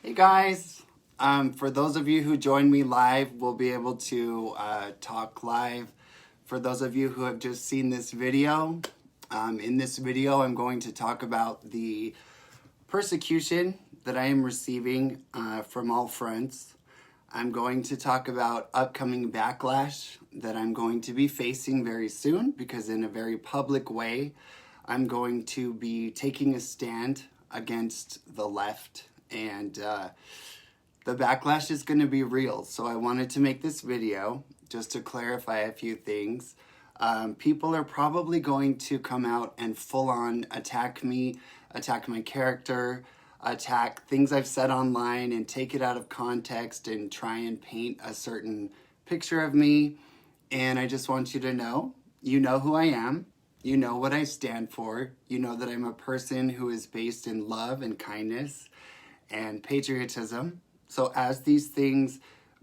Hey guys, for those of you who join me live, we'll be able to talk live. For those of you who have just seen this video, in this video I'm going to talk about the persecution that I am receiving from all fronts. I'm going to talk about upcoming backlash that I'm going to be facing very soon because in a very public way, I'm going to be taking a stand against the left and the backlash is going to be real. So I wanted to make this video just to clarify a few things. People are probably going to come out and full on attack me, attack my character, attack things I've said online and take it out of context and try and paint a certain picture of me. And I just want you to know, you know who I am. You know what I stand for. You know that I'm a person who is based in love and kindness and patriotism. So as these things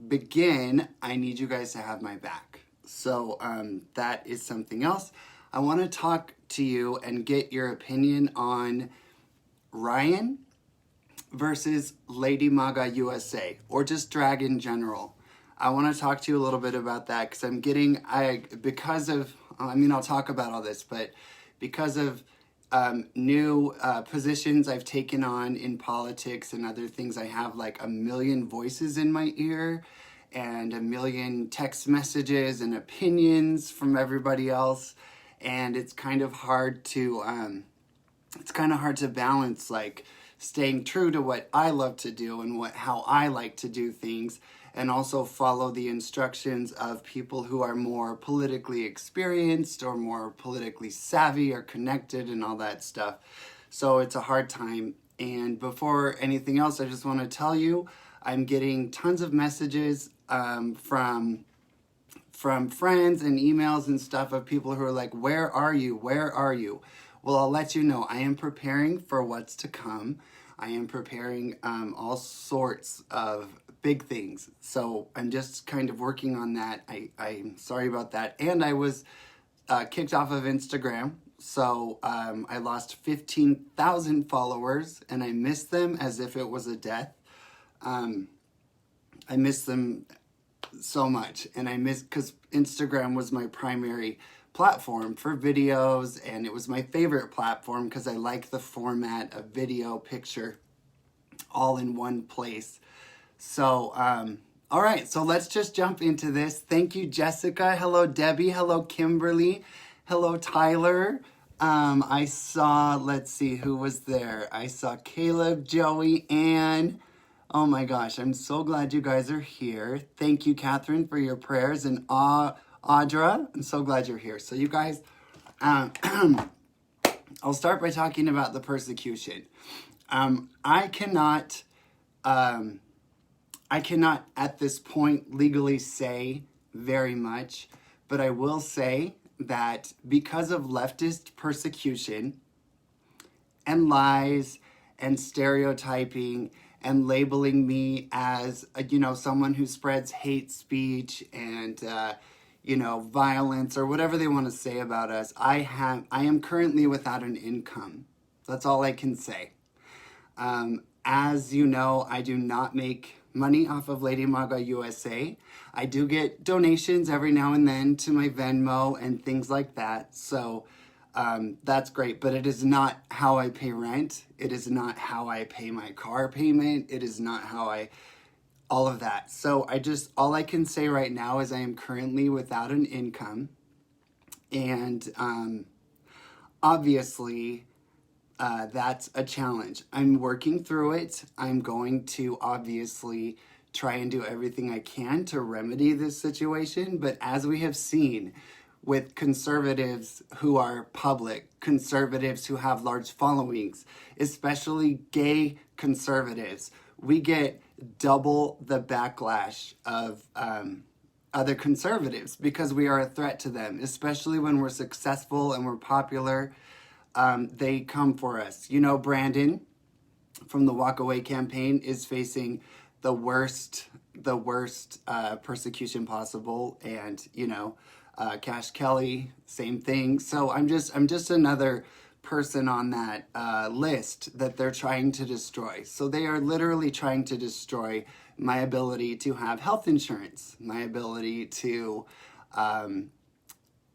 begin, I need you guys to have my back. So that is something else. I want to talk to you and get your opinion on Ryan versus Lady Maga USA, or just drag in general. I want to talk to you a little bit about that because I'll talk about all this, but because of new positions I've taken on in politics and other things, I have like a million voices in my ear and a million text messages and opinions from everybody else, and it's kind of hard to balance like staying true to what I love to do and how I like to do things, and also follow the instructions of people who are more politically experienced or more politically savvy or connected and all that stuff. So it's a hard time. And before anything else, I just want to tell you, I'm getting tons of messages from friends and emails and stuff of people who are like, where are you? Where are you? Well, I'll let you know. I am preparing for what's to come. I am preparing all sorts of big things. So I'm just kind of working on that. I'm sorry about that. And I was kicked off of Instagram. So I lost 15,000 followers and I miss them as if it was a death. I miss them so much. And because Instagram was my primary platform for videos, and it was my favorite platform because I like the format of video, picture, all in one place. So, all right, so let's just jump into this. Thank you, Jessica. Hello, Debbie. Hello, Kimberly. Hello, Tyler. I saw, let's see, who was there? I saw Caleb, Joey, Ann. Oh my gosh, I'm so glad you guys are here. Thank you, Catherine, for your prayers, and Audra, I'm so glad you're here. So you guys, I'll start by talking about the persecution. I cannot at this point legally say very much, but I will say that because of leftist persecution and lies and stereotyping and labeling me as someone who spreads hate speech and violence or whatever they want to say about us, I am currently without an income. That's all I can say. As you know, I do not make money off of Lady Maga USA. I do get donations every now and then to my Venmo and things like that. So that's great, but it is not how I pay rent. It is not how I pay my car payment. It is not how all of that. So all I can say right now is I am currently without an income. And obviously, that's a challenge. I'm working through it. I'm going to obviously try and do everything I can to remedy this situation. But as we have seen with conservatives who are public, conservatives who have large followings, especially gay conservatives, we get double the backlash of other conservatives because we are a threat to them, especially when we're successful and we're popular. They come for us. Brandon from the Walk Away campaign is facing the worst persecution possible, and Cash Kelly, same thing. So I'm just another person on that list that they're trying to destroy. So they are literally trying to destroy my ability to have health insurance, my ability to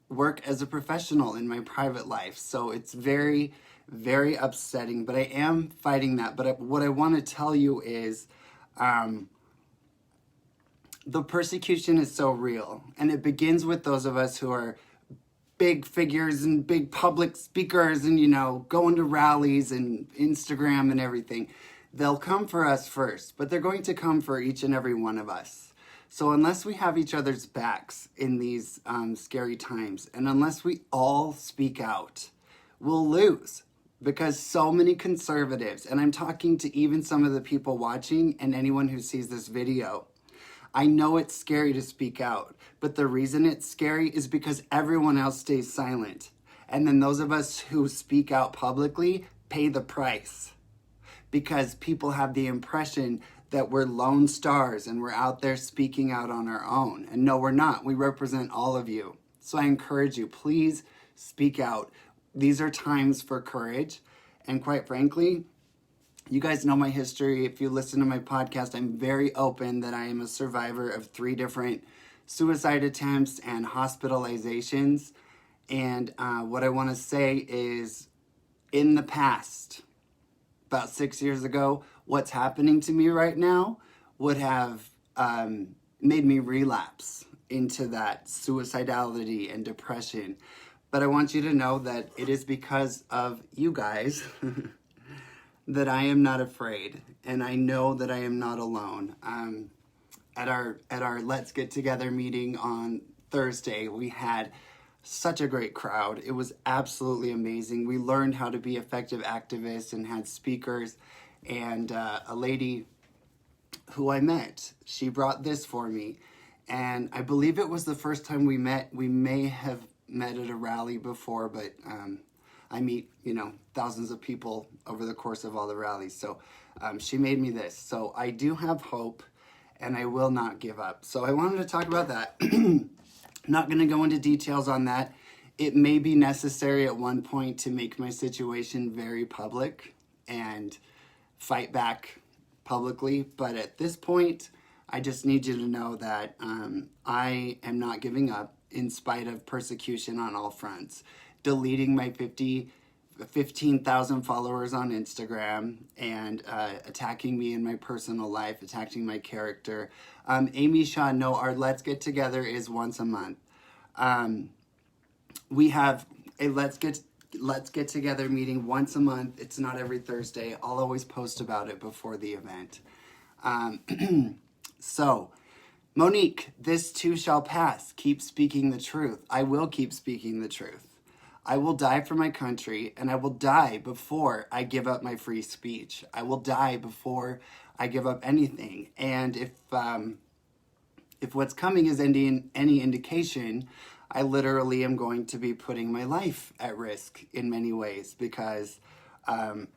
work as a professional in my private life. So it's very, very upsetting, but I am fighting that. But what I want to tell you is the persecution is so real, and it begins with those of us who are big figures and big public speakers and, going to rallies and Instagram and everything. They'll come for us first, but they're going to come for each and every one of us. So unless we have each other's backs in these scary times, and unless we all speak out, we'll lose. Because so many conservatives, and I'm talking to even some of the people watching and anyone who sees this video, I know it's scary to speak out, but the reason it's scary is because everyone else stays silent. And then those of us who speak out publicly pay the price, because people have the impression that we're lone stars and we're out there speaking out on our own. And no, we're not. We represent all of you. So I encourage you, please speak out. These are times for courage. And quite frankly, you guys know my history. If you listen to my podcast, I'm very open that I am a survivor of 3 different suicide attempts and hospitalizations. And what I want to say is, in the past, about 6 years ago, what's happening to me right now would have made me relapse into that suicidality and depression. But I want you to know that it is because of you guys that I am not afraid, and I know that I am not alone. At our Let's Get Together meeting on Thursday, we had such a great crowd. It was absolutely amazing. We learned how to be effective activists and had speakers, and a lady who I met, she brought this for me, and I believe it was the first time we met. We may have met at a rally before, but I meet, thousands of people over the course of all the rallies. So she made me this. So I do have hope, and I will not give up. So I wanted to talk about that. I'm not going to go into details on that. It may be necessary at one point to make my situation very public and fight back publicly. But at this point, I just need you to know that I am not giving up in spite of persecution on all fronts. Deleting my 15,000 followers on Instagram and attacking me in my personal life, attacking my character. Amy Shaw, no, our Let's Get Together is once a month. We have a Let's Get Together meeting once a month. It's not every Thursday. I'll always post about it before the event. So, Monique, this too shall pass. Keep speaking the truth. I will keep speaking the truth. I will die for my country, and I will die before I give up my free speech. I will die before I give up anything. And if what's coming is any indication, I literally am going to be putting my life at risk in many ways, because I'm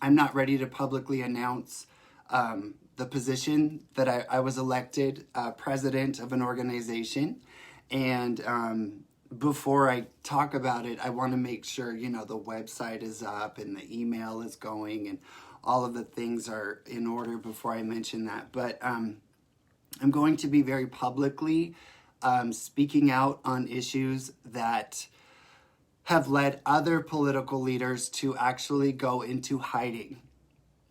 not ready to publicly announce the position that I was elected president of an organization. And before I talk about it, I want to make sure, the website is up and the email is going and all of the things are in order before I mention that. But I'm going to be very publicly speaking out on issues that have led other political leaders to actually go into hiding,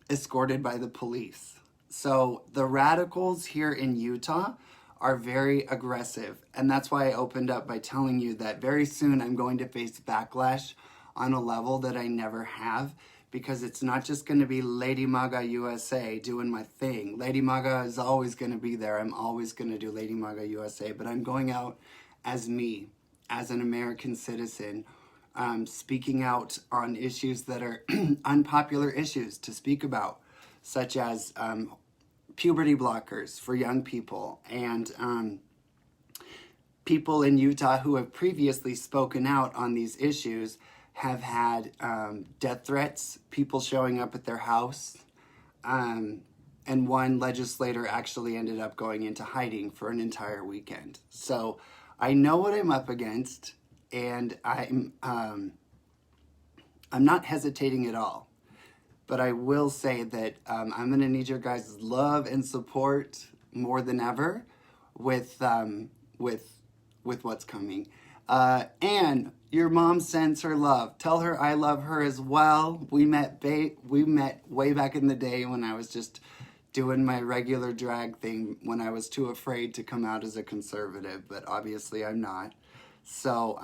escorted by the police. So the radicals here in Utah are very aggressive. And that's why I opened up by telling you that very soon I'm going to face backlash on a level that I never have, because it's not just going to be Lady MAGA USA doing my thing. Lady MAGA is always going to be there. I'm always going to do Lady MAGA USA, but I'm going out as me, as an American citizen, speaking out on issues that are unpopular issues to speak about, such as puberty blockers for young people, and people in Utah who have previously spoken out on these issues have had death threats, people showing up at their house, and one legislator actually ended up going into hiding for an entire weekend. So I know what I'm up against, and I'm not hesitating at all. But I will say that I'm going to need your guys' love and support more than ever with what's coming. And your mom sends her love. Tell her I love her as well. We met way back in the day when I was just doing my regular drag thing, when I was too afraid to come out as a conservative, but obviously I'm not. So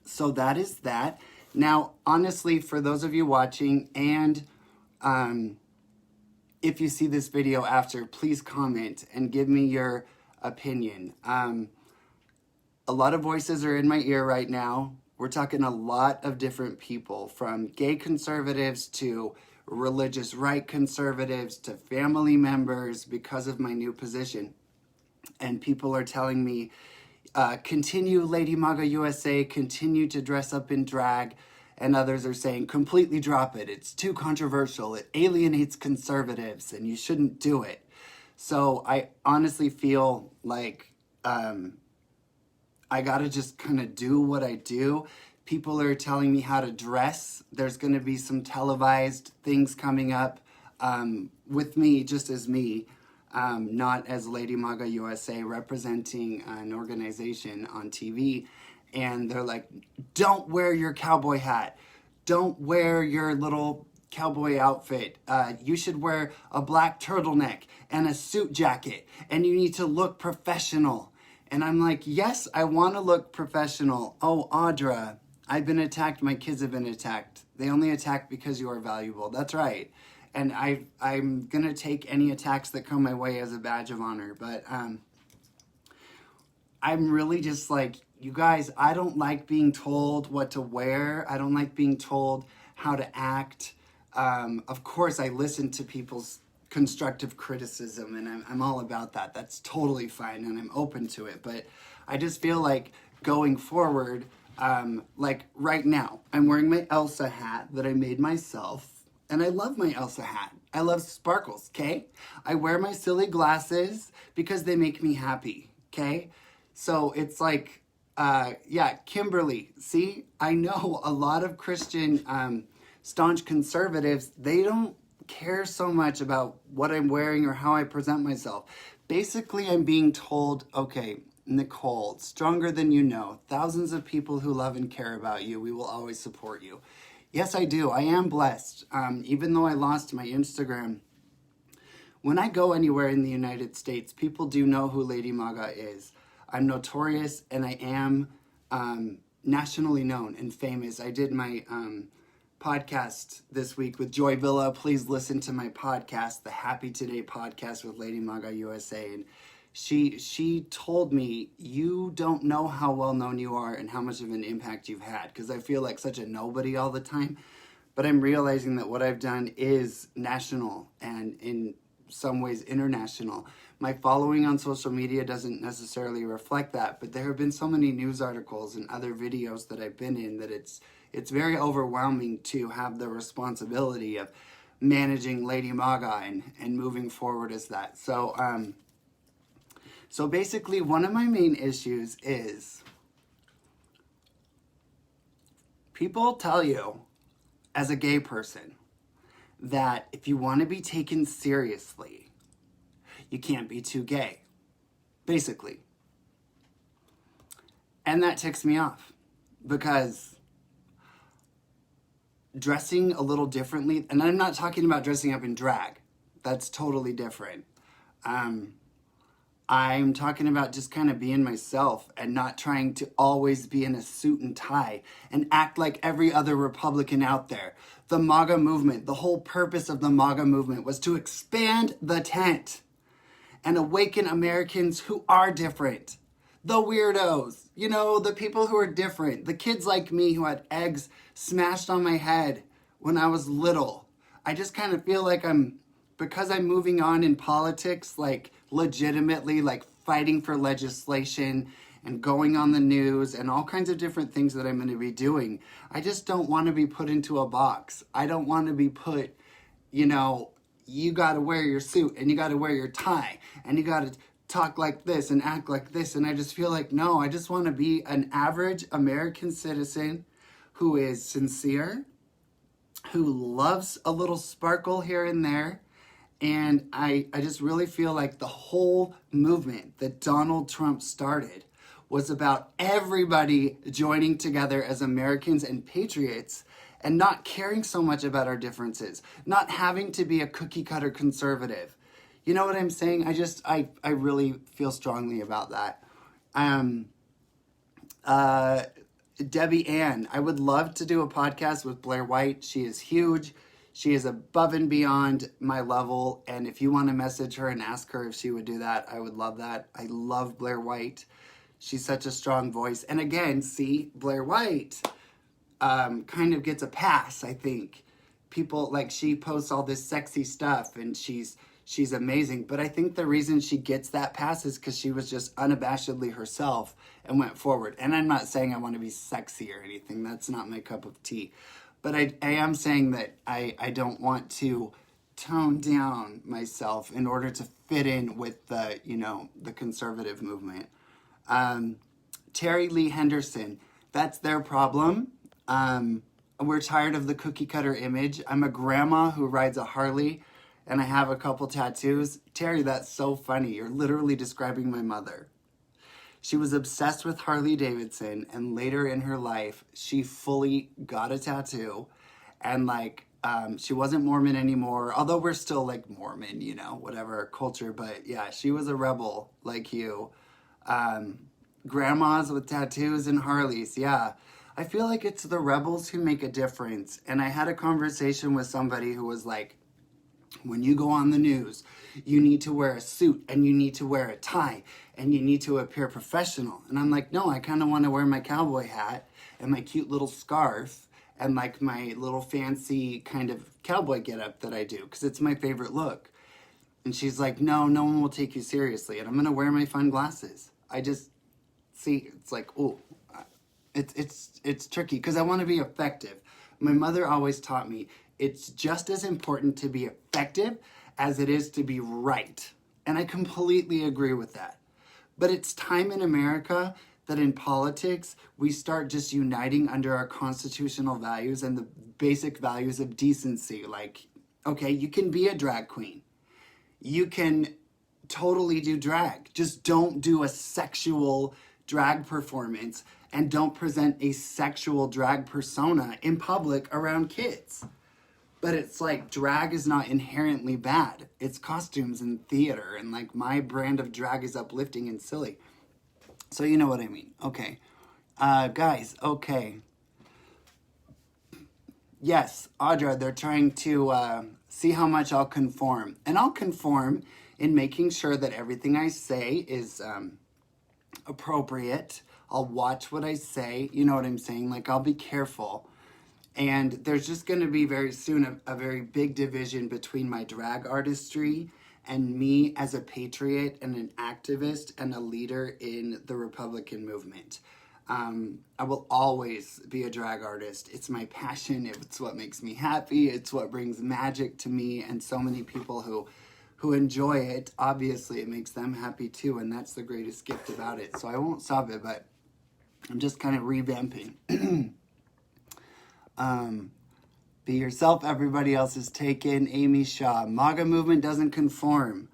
so that is that. Now, honestly, for those of you watching, and if you see this video after, please comment and give me your opinion. A lot of voices are in my ear right now. We're talking a lot of different people, from gay conservatives to religious right conservatives to family members, because of my new position. And people are telling me, continue Lady Maga USA, continue to dress up in drag. And others are saying, completely drop it. It's too controversial. It alienates conservatives and you shouldn't do it. So I honestly feel like I gotta just kind of do what I do. People are telling me how to dress. There's gonna be some televised things coming up with me, just as me. Not as Lady Maga USA, representing an organization on TV. And they're like, don't wear your cowboy hat. Don't wear your little cowboy outfit. You should wear a black turtleneck and a suit jacket. And you need to look professional. And I'm like, yes, I want to look professional. Oh, Audra, I've been attacked. My kids have been attacked. They only attack because you are valuable. That's right. And I'm going to take any attacks that come my way as a badge of honor. But I'm really just like, you guys, I don't like being told what to wear. I don't like being told how to act. Of course, I listen to people's constructive criticism, and I'm all about that. That's totally fine, and I'm open to it. But I just feel like going forward, like right now, I'm wearing my Elsa hat that I made myself. And I love my Elsa hat. I love sparkles, okay? I wear my silly glasses because they make me happy, okay? So it's like, yeah, Kimberly, see? I know a lot of Christian staunch conservatives, they don't care so much about what I'm wearing or how I present myself. Basically, I'm being told, okay, Nicole, stronger than you know, thousands of people who love and care about you, we will always support you. Yes, I do. I am blessed. Even though I lost my Instagram, when I go anywhere in the United States, people do know who Lady Maga is. I'm notorious, and I am nationally known and famous. I did my podcast this week with Joy Villa. Please listen to my podcast, the Happy Today podcast with Lady Maga USA. And she told me, you don't know how well known you are and how much of an impact you've had, because I feel like such a nobody all the time. But I'm realizing that what I've done is national and in some ways international. My following on social media doesn't necessarily reflect that, but there have been so many news articles and other videos that I've been in that it's very overwhelming to have the responsibility of managing Lady Maga and moving forward as that. So basically, one of my main issues is people tell you, as a gay person, that if you want to be taken seriously, you can't be too gay, basically. And that ticks me off, because dressing a little differently, and I'm not talking about dressing up in drag, that's totally different. I'm talking about just kind of being myself and not trying to always be in a suit and tie and act like every other Republican out there. The MAGA movement, the whole purpose of the MAGA movement was to expand the tent and awaken Americans who are different. The weirdos, you know, the people who are different, the kids like me who had eggs smashed on my head when I was little. I just kind of feel like because I'm moving on in politics, like legitimately, like fighting for legislation and going on the news and all kinds of different things that I'm going to be doing. I just don't want to be put into a box. I don't want to be put, you know, you got to wear your suit and you got to wear your tie and you got to talk like this and act like this. And I just feel like, no, I just want to be an average American citizen who is sincere, who loves a little sparkle here and there. And I just really feel like the whole movement that Donald Trump started was about everybody joining together as Americans and patriots and not caring so much about our differences, not having to be a cookie cutter conservative. You know what I'm saying? I really feel strongly about that. Debbie Ann, I would love to do a podcast with Blair White. She is huge. She is above and beyond my level. And if you want to message her and ask her if she would do that, I would love that. I love Blair White. She's such a strong voice. And again, see, Blair White kind of gets a pass, I think. People, like, she posts all this sexy stuff and she's amazing. But I think the reason she gets that pass is because she was just unabashedly herself and went forward. And I'm not saying I want to be sexy or anything. That's not my cup of tea. But I am saying that I don't want to tone down myself in order to fit in with the, the conservative movement. Terry Lee Henderson, that's their problem. We're tired of the cookie cutter image. I'm a grandma who rides a Harley and I have a couple tattoos. Terry, that's so funny. You're literally describing my mother. She was obsessed with Harley Davidson, and later in her life, she fully got a tattoo, and she wasn't Mormon anymore, although we're still like Mormon, whatever culture, but yeah, she was a rebel like you. Grandmas with tattoos and Harleys, yeah. I feel like it's the rebels who make a difference, and I had a conversation with somebody who was like, when you go on the news, you need to wear a suit and you need to wear a tie and you need to appear professional. And I'm like, no, I kind of want to wear my cowboy hat and my cute little scarf and like my little fancy kind of cowboy getup that I do because it's my favorite look. And she's like, no one will take you seriously. And I'm going to wear my fun glasses. I just see, it's like, oh, it's tricky because I want to be effective. My mother always taught me it's just as important to be effective as it is to be right. And I completely agree with that. But it's time in America that in politics, we start just uniting under our constitutional values and the basic values of decency. Like, okay, you can be a drag queen. You can totally do drag. Just don't do a sexual drag performance and don't present a sexual drag persona in public around kids. But it's like drag is not inherently bad. It's costumes and theater. And like my brand of drag is uplifting and silly. So you know what I mean. Okay. Guys, okay. Yes, Audra, they're trying to see how much I'll conform. And I'll conform in making sure that everything I say is appropriate. I'll watch what I say. You know what I'm saying? Like I'll be careful. And there's just going to be very soon a very big division between my drag artistry and me as a patriot and an activist and a leader in the Republican movement. I will always be a drag artist. It's my passion. It's what makes me happy. It's what brings magic to me and so many people who enjoy it. Obviously, it makes them happy too, and that's the greatest gift about it. So I won't stop it, but I'm just kind of revamping. Be yourself, everybody else is taken. Amy Shaw, MAGA movement doesn't conform.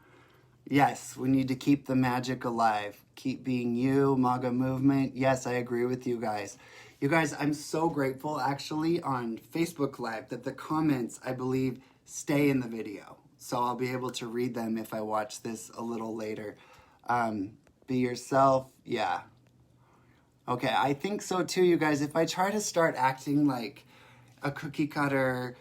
Yes, we need to keep the magic alive. Keep being you, MAGA movement. Yes, I agree with you guys. You guys, I'm so grateful actually on Facebook Live that the comments, I believe, stay in the video. So I'll be able to read them if I watch this a little later. Be yourself, yeah. Okay, I think so too, you guys. If I try to start acting like a cookie cutter,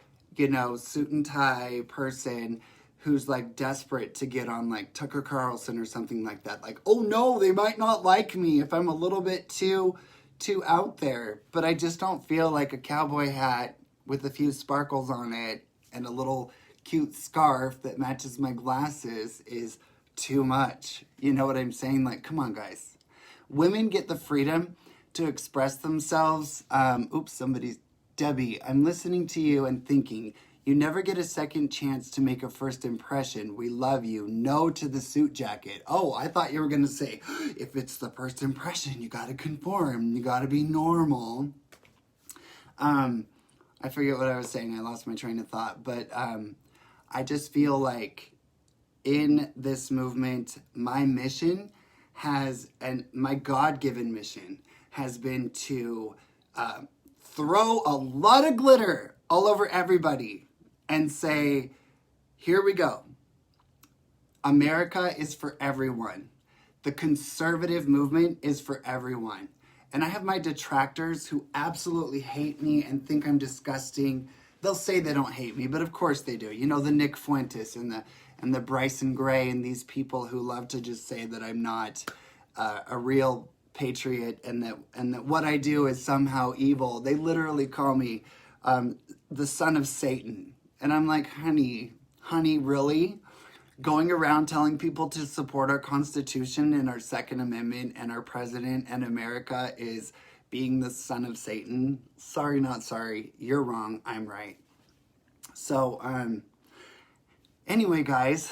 suit and tie person who's like desperate to get on like Tucker Carlson or something like that. Like, oh no, they might not like me if I'm a little bit too out there. But I just don't feel like a cowboy hat with a few sparkles on it and a little cute scarf that matches my glasses is too much. You know what I'm saying? Like, come on, guys. Women get the freedom to express themselves. Debbie, I'm listening to you and thinking, you never get a second chance to make a first impression. We love you. No to the suit jacket. Oh, I thought you were going to say, if it's the first impression, you got to conform. You got to be normal. I forget what I was saying. I lost my train of thought. But I just feel like in this movement, my mission my God-given mission has been to throw a lot of glitter all over everybody and say, here we go. America is for everyone. The conservative movement is for everyone. And I have my detractors who absolutely hate me and think I'm disgusting. They'll say they don't hate me, but of course they do. You know, the Nick Fuentes and the Bryson Gray and these people who love to just say that I'm not a real patriot and that what I do is somehow evil. They literally call me the son of Satan. And I'm like, honey, really? Going around telling people to support our Constitution and our Second Amendment and our president and America is being the son of Satan? Sorry, not sorry. You're wrong. I'm right. So, anyway, guys,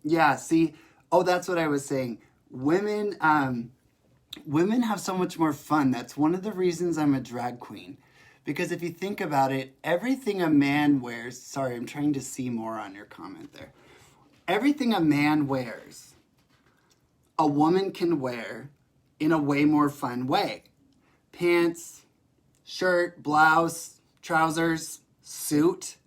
yeah, see, oh, that's what I was saying. Women have so much more fun. That's one of the reasons I'm a drag queen. Because if you think about it, everything a man wears, sorry, I'm trying to see more on your comment there. Everything a man wears, a woman can wear in a way more fun way. Pants, shirt, blouse, trousers, suit.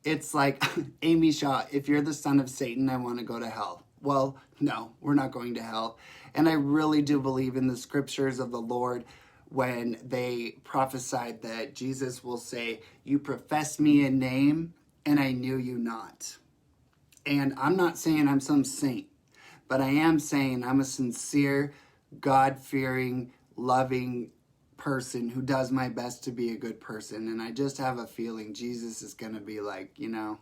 It's like, Amy Shaw, if you're the son of Satan, I want to go to hell. Well, no, we're not going to hell. And I really do believe in the scriptures of the Lord when they prophesied that Jesus will say, you profess me in name, and I knew you not. And I'm not saying I'm some saint, but I am saying I'm a sincere, God-fearing, loving person who does my best to be a good person. And I just have a feeling Jesus is going to be like, you know,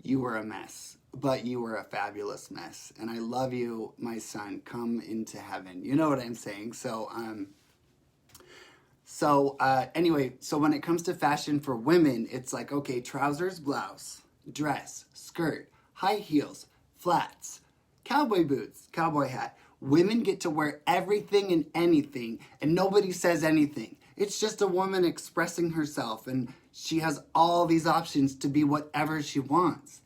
you were a mess, but you were a fabulous mess. And I love you, my son. Come into heaven. You know what I'm saying? Anyway, so when it comes to fashion for women, it's like, okay, trousers, blouse, dress, skirt, high heels, flats, cowboy boots, cowboy hat. Women get to wear everything and anything, and nobody says anything. It's just a woman expressing herself, and she has all these options to be whatever she wants.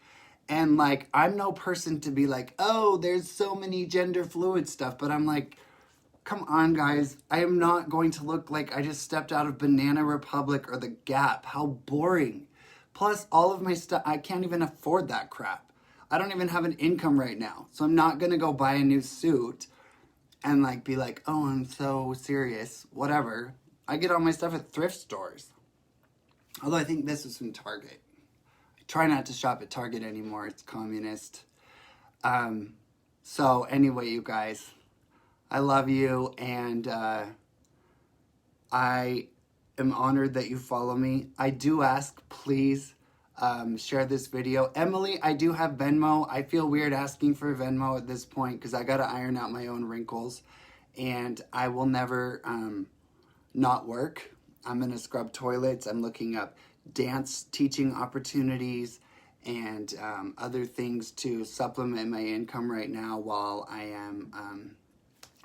And like, I'm no person to be like, oh, there's so many gender fluid stuff, but I'm like, come on, guys. I am not going to look like I just stepped out of Banana Republic or The Gap. How boring. Plus, all of my stuff, I can't even afford that crap. I don't even have an income right now. So I'm not going to go buy a new suit and like be like, oh, I'm so serious. Whatever. I get all my stuff at thrift stores. Although I think this is from Target. I try not to shop at Target anymore. It's communist. So anyway, you guys, I love you, and I am honored that you follow me. I do ask, please share this video. Emily, I do have Venmo. I feel weird asking for Venmo at this point because I got to iron out my own wrinkles, and I will never not work. I'm going to scrub toilets. I'm looking up dance teaching opportunities and other things to supplement my income right now while I am...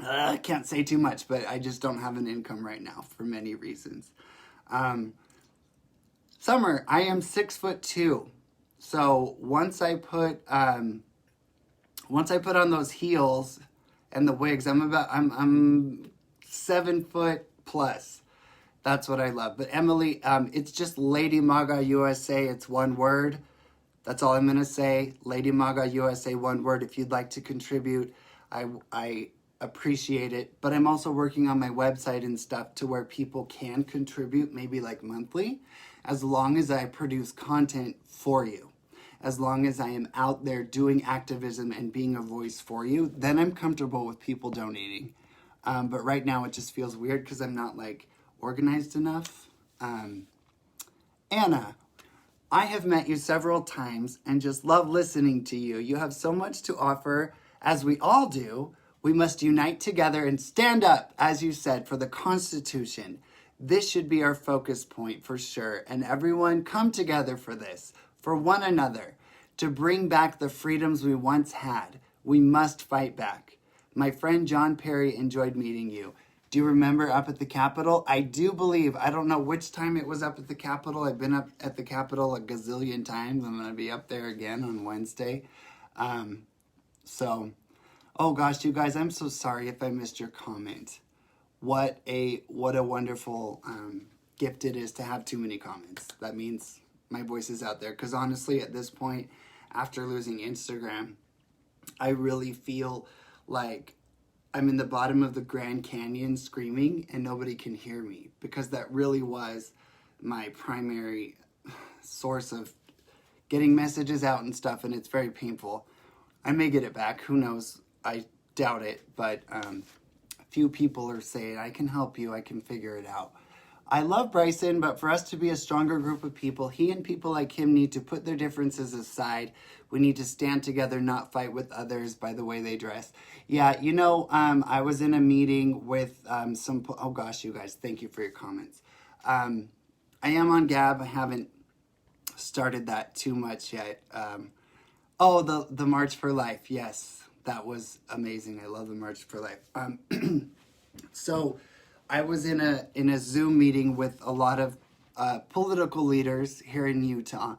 I can't say too much, but I just don't have an income right now for many reasons. Summer, I am 6'2". So once I put on those heels and the wigs, I'm 7 foot plus. That's what I love. But Emily, it's just Lady Maga USA. It's one word. That's all I'm gonna say. Lady Maga USA, one word. If you'd like to contribute, I appreciate it. But I'm also working on my website and stuff to where people can contribute, maybe like monthly, as long as I produce content for you. As long as I am out there doing activism and being a voice for you, then I'm comfortable with people donating. But right now it just feels weird because I'm not like organized enough. Anna, I have met you several times and just love listening to you. You have so much to offer, as we all do. We must unite together and stand up, as you said, for the Constitution. This should be our focus point for sure. And everyone come together for this, for one another, to bring back the freedoms we once had. We must fight back. My friend John Perry enjoyed meeting you. Do you remember up at the Capitol? I do believe, I don't know which time it was up at the Capitol. I've been up at the Capitol a gazillion times. I'm going to be up there again on Wednesday. So, oh gosh, you guys, I'm so sorry if I missed your comment. What a wonderful gift it is to have too many comments. That means my voice is out there. Because honestly, at this point, after losing Instagram, I really feel like I'm in the bottom of the Grand Canyon screaming and nobody can hear me, because that really was my primary source of getting messages out and stuff, and it's very painful. I may get it back. Who knows? I doubt it, but a few people are saying, I can help you. I can figure it out. I love Bryson, but for us to be a stronger group of people, he and people like him need to put their differences aside. We need to stand together, not fight with others by the way they dress. Yeah, you know, I was in a meeting with oh gosh, you guys, thank you for your comments. I am on Gab. I haven't started that too much yet. Oh, the March for Life. Yes, that was amazing. I love the March for Life. So I was in a Zoom meeting with a lot of political leaders here in Utah.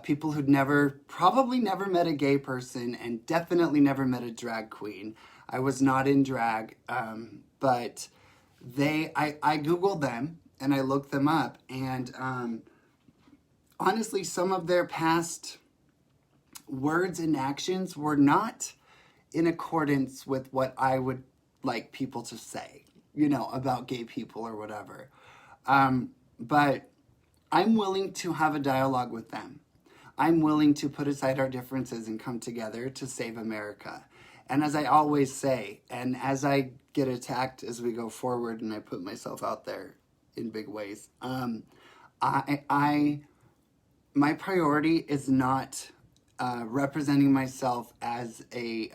People who'd probably never met a gay person, and definitely never met a drag queen. I was not in drag, but I Googled them and I looked them up, and honestly, some of their past words and actions were not in accordance with what I would like people to say, you know, about gay people or whatever. But I'm willing to have a dialogue with them. I'm willing to put aside our differences and come together to save America. And as I always say, and as I get attacked as we go forward and I put myself out there in big ways, my priority is not representing myself as a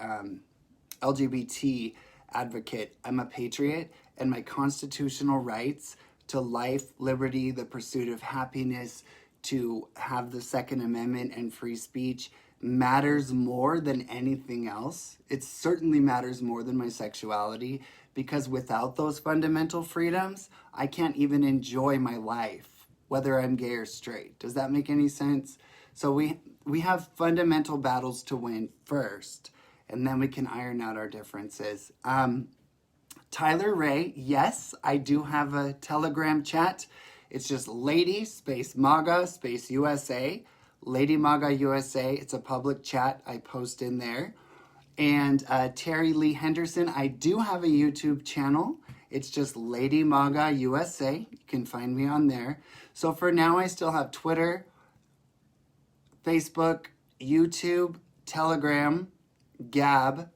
LGBT advocate. I'm a patriot, and my constitutional rights to life, liberty, the pursuit of happiness, to have the Second Amendment and free speech matters more than anything else. It certainly matters more than my sexuality, because without those fundamental freedoms, I can't even enjoy my life, whether I'm gay or straight. Does that make any sense? So we have fundamental battles to win first, and then we can iron out our differences. Tyler Ray, yes, I do have a Telegram chat. It's just Lady space MAGA space USA. Lady MAGA USA. It's a public chat. I post in there. And Terry Lee Henderson, I do have a YouTube channel. It's just Lady MAGA USA. You can find me on there. So for now, I still have Twitter, Facebook, YouTube, Telegram, Gab,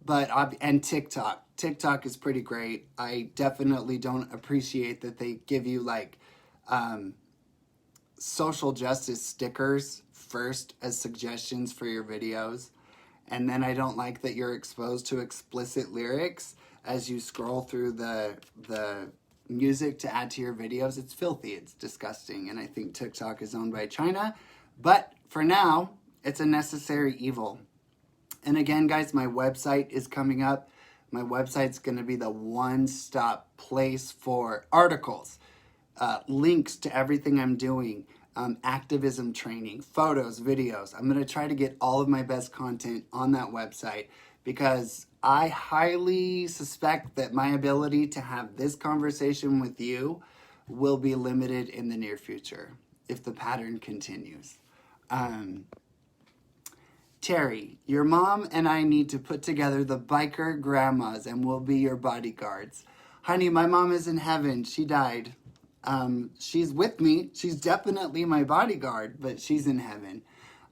and TikTok. TikTok is pretty great. I definitely don't appreciate that they give you like social justice stickers first as suggestions for your videos. And then I don't like that you're exposed to explicit lyrics as you scroll through the music to add to your videos. It's filthy. It's disgusting. And I think TikTok is owned by China. But for now, it's a necessary evil. And again, guys, my website is coming up. My website's going to be the one-stop place for articles, links to everything I'm doing, activism training, photos, videos. I'm going to try to get all of my best content on that website, because I highly suspect that my ability to have this conversation with you will be limited in the near future if the pattern continues. Terry, your mom and I need to put together the biker grandmas and we'll be your bodyguards. Honey, my mom is in heaven. She died. She's with me. She's definitely my bodyguard, but she's in heaven.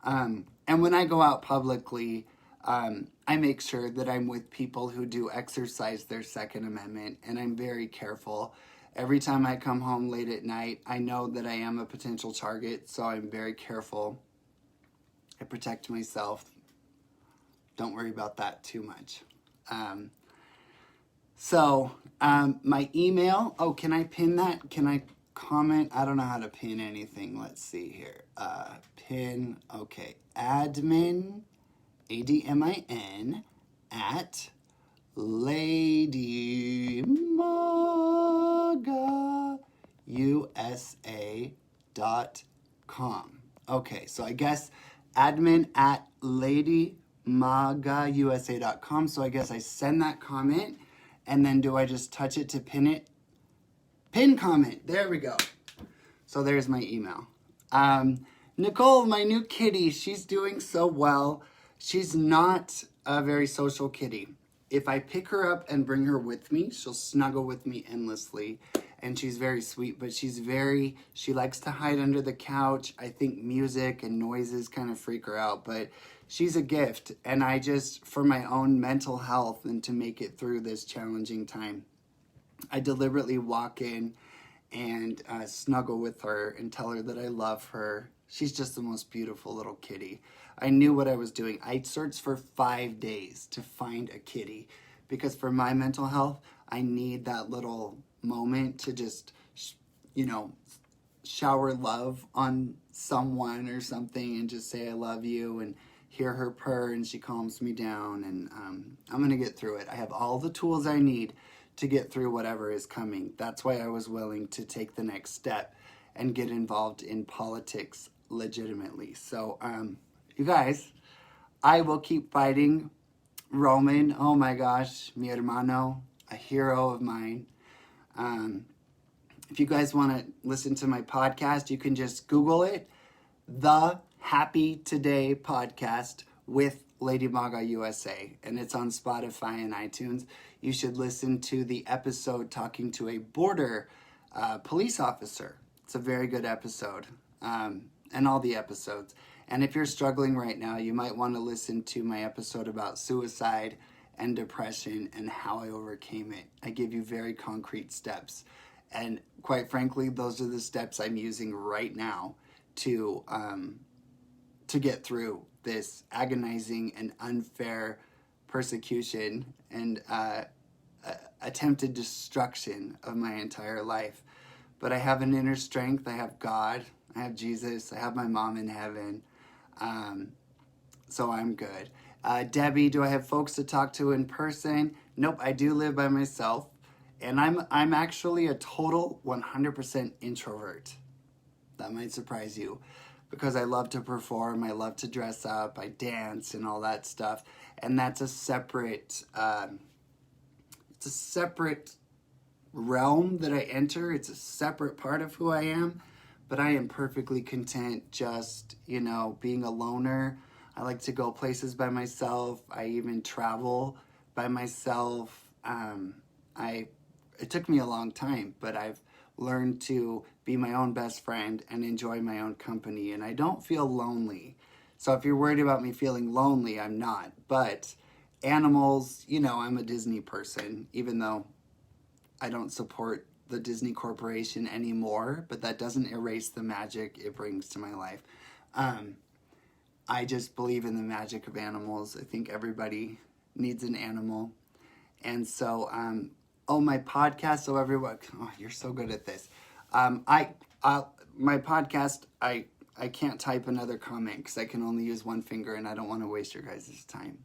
And when I go out publicly, I make sure that I'm with people who do exercise their Second Amendment, and I'm very careful. Every time I come home late at night, I know that I am a potential target, so I'm very careful. I protect myself. Don't worry about that too much. My email, can I pin that? Can I comment? I don't know how to pin anything. Let's see here. Pin, okay. Admin, ADMIN, at ladymagausa.com. Okay, so I guess admin at ladymagausa.com. So I guess I send that comment, and then do I just touch it to pin it? Pin comment. There we go. So there's my email. Nicole, my new kitty, she's doing so well. She's not a very social kitty. If I pick her up and bring her with me, she'll snuggle with me endlessly. And she's very sweet, but she likes to hide under the couch. I think music and noises kind of freak her out, but she's a gift. And I just, for my own mental health and to make it through this challenging time, I deliberately walk in and snuggle with her and tell her that I love her. She's just the most beautiful little kitty. I knew what I was doing. I searched for 5 days to find a kitty because for my mental health, I need that little moment to just, shower love on someone or something and just say I love you and hear her purr and she calms me down. And I'm going to get through it. I have all the tools I need to get through whatever is coming. That's why I was willing to take the next step and get involved in politics legitimately. So, you guys, I will keep fighting. Roman, oh my gosh, mi hermano, a hero of mine. If you guys want to listen to my podcast, you can just Google it, The Happy Today Podcast with Lady Maga USA, and it's on Spotify and iTunes. You should listen to the episode talking to a border police officer. It's a very good episode, and all the episodes. And if you're struggling right now, you might want to listen to my episode about suicide and depression and how I overcame it. I give you very concrete steps. And quite frankly, those are the steps I'm using right now to get through this agonizing and unfair persecution and attempted destruction of my entire life. But I have an inner strength. I have God. I have Jesus. I have my mom in heaven. So I'm good. Debbie, do I have folks to talk to in person? Nope, I do live by myself. And I'm actually a total 100% introvert. That might surprise you. Because I love to perform, I love to dress up, I dance and all that stuff. And that's a separate, realm that I enter. It's a separate part of who I am. But I am perfectly content just, being a loner. I like to go places by myself. I even travel by myself. It took me a long time, but I've learned to be my own best friend and enjoy my own company. And I don't feel lonely. So if you're worried about me feeling lonely, I'm not. But animals, I'm a Disney person, even though I don't support the Disney Corporation anymore, but that doesn't erase the magic it brings to my life. I just believe in the magic of animals. I think everybody needs an animal. And so, my podcast, so everyone, you're so good at this. My podcast, I can't type another comment because I can only use one finger and I don't want to waste your guys' time.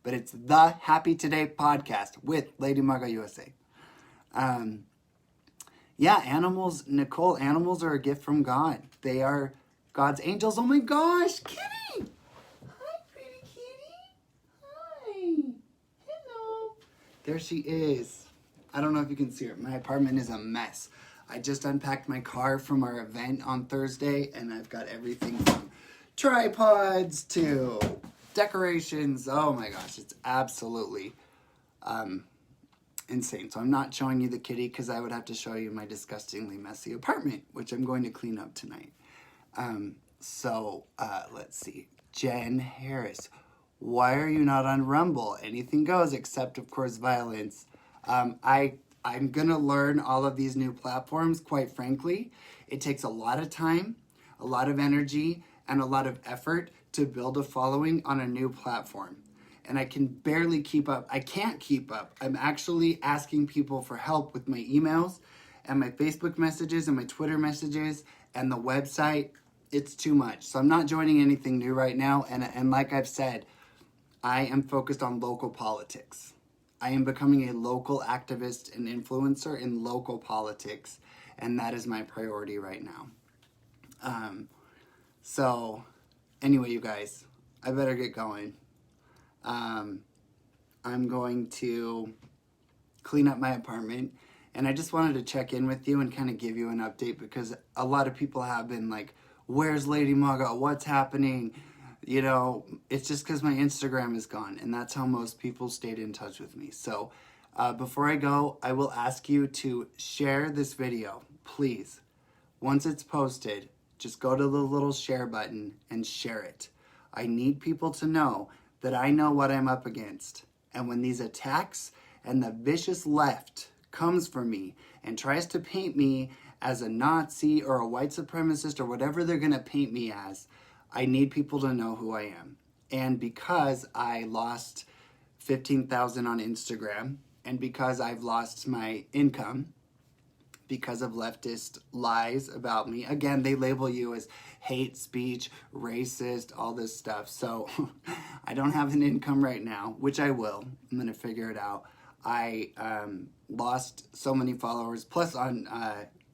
But it's The Happy Today Podcast with Lady Maga USA. Animals, Nicole, animals are a gift from God. They are God's angels. Oh my gosh, Kitty! Hi, pretty kitty. Hi. Hello. There she is. I don't know if you can see her. My apartment is a mess. I just unpacked my car from our event on Thursday, and I've got everything from tripods to decorations. Oh my gosh, it's absolutely insane. So I'm not showing you the kitty because I would have to show you my disgustingly messy apartment, which I'm going to clean up tonight. Let's see. Jen Harris. Why are you not on Rumble? Anything goes except, of course, violence. I'm going to learn all of these new platforms, quite frankly. It takes a lot of time, a lot of energy, and a lot of effort to build a following on a new platform. And I can barely keep up. I can't keep up. I'm actually asking people for help with my emails and my Facebook messages and my Twitter messages and the website. It's too much. So I'm not joining anything new right now. And like I've said, I am focused on local politics. I am becoming a local activist and influencer in local politics, and that is my priority right now. So anyway, you guys, I better get going. I'm going to clean up my apartment, and I just wanted to check in with you and kind of give you an update, because a lot of people have been like, where's Lady Maga? What's happening? You know, it's just because my Instagram is gone, and that's how most people stayed in touch with me. So before I go, I will ask you to share this video, please. Once it's posted, just go to the little share button and share it. I need people to know that I know what I'm up against. And when these attacks and the vicious left comes for me and tries to paint me as a Nazi or a white supremacist or whatever they're going to paint me as, I need people to know who I am. And because I lost 15,000 on Instagram, and because I've lost my income because of leftist lies about me, again, they label you as hate speech, racist, all this stuff. So I don't have an income right now, which I will. I'm going to figure it out. I lost so many followers. Plus on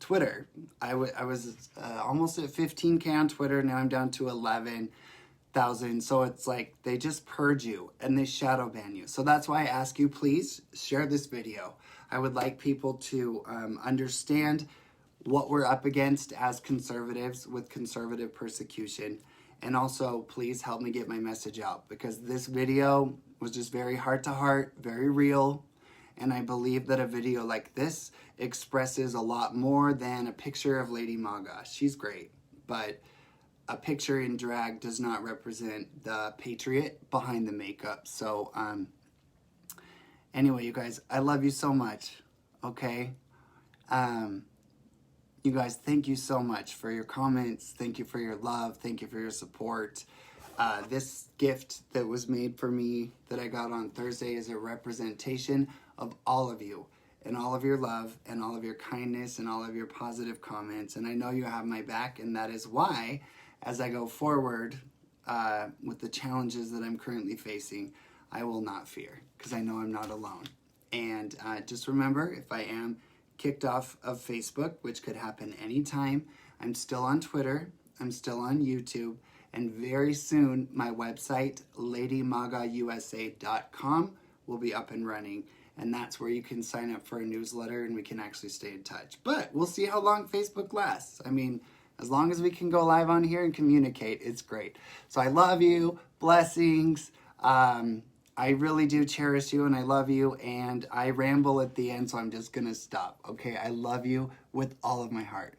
Twitter, I was almost at 15K on Twitter. Now I'm down to 11,000. So it's like they just purge you and they shadow ban you. So that's why I ask you, please share this video. I would like people to understand what we're up against as conservatives with conservative persecution. And also, please help me get my message out, because this video was just very heart to heart, very real. And I believe that a video like this expresses a lot more than a picture of Lady Maga. She's great, but a picture in drag does not represent the patriot behind the makeup. So, anyway, you guys, I love you so much, okay? You guys, thank you so much for your comments. Thank you for your love. Thank you for your support. This gift that was made for me that I got on Thursday is a representation of all of you and all of your love and all of your kindness and all of your positive comments. And I know you have my back, and that is why, as I go forward with the challenges that I'm currently facing, I will not fear, because I know I'm not alone. And just remember, if I am kicked off of Facebook, which could happen anytime, I'm still on Twitter, I'm still on YouTube, and very soon my website, ladymagausa.com, will be up and running. And that's where you can sign up for a newsletter and we can actually stay in touch. But we'll see how long Facebook lasts. I mean, as long as we can go live on here and communicate, it's great. So I love you. Blessings. I really do cherish you and I love you, and I ramble at the end, so I'm just going to stop. Okay, I love you with all of my heart.